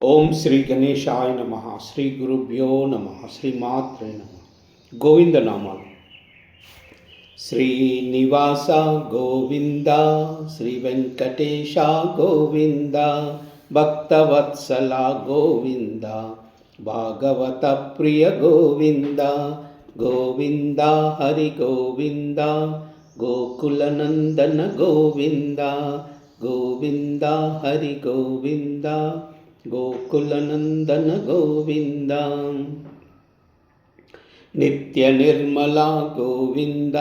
ఓం శ్రీ గణేశాయ నమ. శ్రీ గురుభ్యో నమ. శ్రీమాత్రే నమ. గోవిందనామాలు. శ్రీనివాస గోవింద, శ్రీ వెంకటేశ గోవింద, భక్తవత్సల గోవింద, భాగవత ప్రియ గోవింద, గోవింద హరి గోవింద, గోకులనందన గోవింద, గోవింద హరి గోవింద, గోకులనందన గోవింద, నిత్య నిర్మల గోవింద,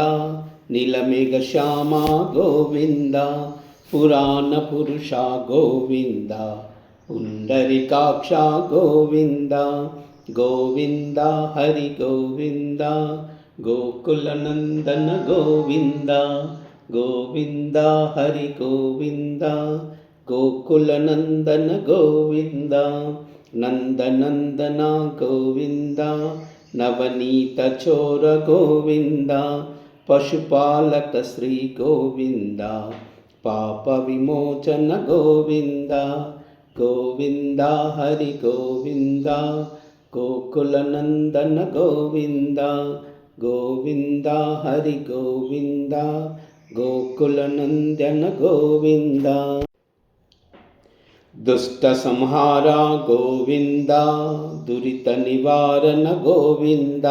నీలమేఘ శ్యామ గోవింద, పురాణ పురుష గోవింద, పుండరీకాక్ష గోవింద, గోవింద హరి గోవింద, గోకులనందన గోవింద, గోవింద హరి గోవింద, గోకులనందన గోవింద, నందనందన గోవింద, నవనీత చోర గోవింద, పశుపాలక శ్రీ గోవింద, పాప విమోచన గోవింద, గోవింద హరి గోవింద, గోకులనందన గోవింద, గోవింద హరి గోవింద, గోకులనందన గోవింద, దుష్ట సంహార గోవింద, దురిత నివారణ గోవింద,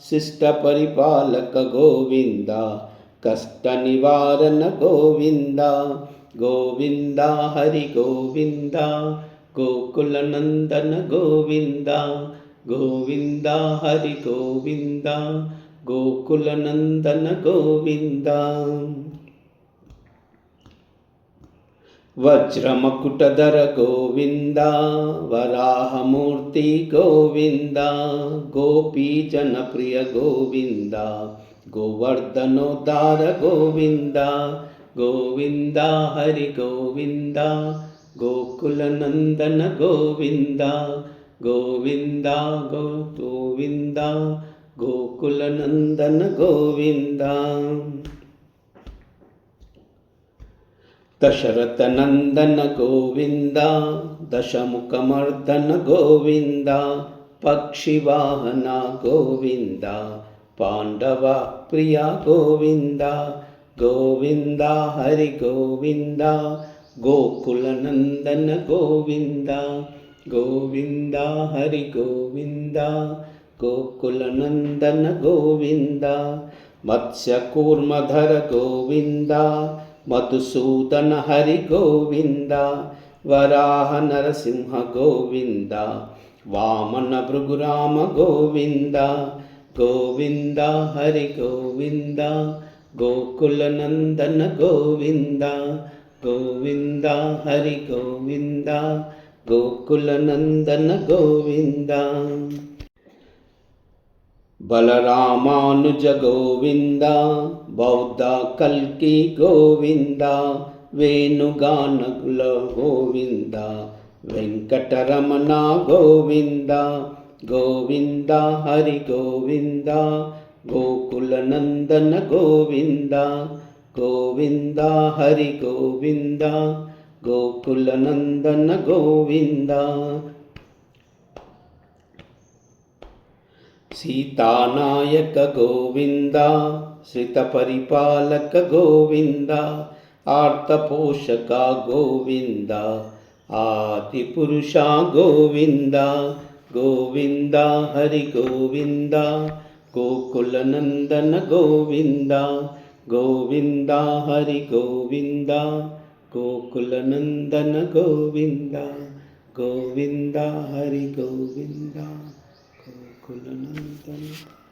శిష్ట పరిపాలక గోవింద, కష్ట నివారణ గోవింద, గోవింద హరి గోవింద, గోకులనందన గోవింద, గోవింద హరి గోవింద, గోకులనందన గోవింద, వజ్రమకుటధర గోవింద, వరాహమూర్తి గోవింద, గోపీజనప్రియ గోవింద, గోవర్ధనోద్ధార గోవింద, గోవింద హరి గోవింద, గోకులనందన గోవింద, గోవింద గోవింద, గోకులనందన గోవింద, దశరథ నందన గోవింద, దశముఖమర్దన గోవింద, పక్షివాహన గోవింద, పాండవ ప్రియ గోవింద, గోవింద హరి గోవింద, గోకులనందన గోవింద, గోవింద హరి గోవింద, గోకులనందన గోవింద, మత్స్యకూర్మధర గోవింద, మధుసూదన హరి గోవింద, వరాహ నరసింహ గోవింద, వామన భృగురామ గోవింద, గోవింద హరి గోవింద, గోకులనందన గోవింద, గోవింద హరి గోవింద, గోకులనందన గోవింద, బలరామానుజ గోవింద, బౌద్ధ కల్కి గోవింద, వేణుగానకుల గోవింద, వెంకటరమణ గోవింద, గోవింద హరి గోవింద, గోకులనందన గోవింద, గోవింద హరి గోవింద, గోకులనందన గోవింద, సీతానాయక గోవింద, శ్రిత పరిపాలక గోవింద, ఆర్తపోషక గోవింద, ఆది పురుష గోవింద, గోవింద హరి గోవింద, గోకులనందన గోవింద, గోవింద హరి గోవింద, గోకులనందన గోవింద, గోవింద హరి గోవింద, గోకులనందన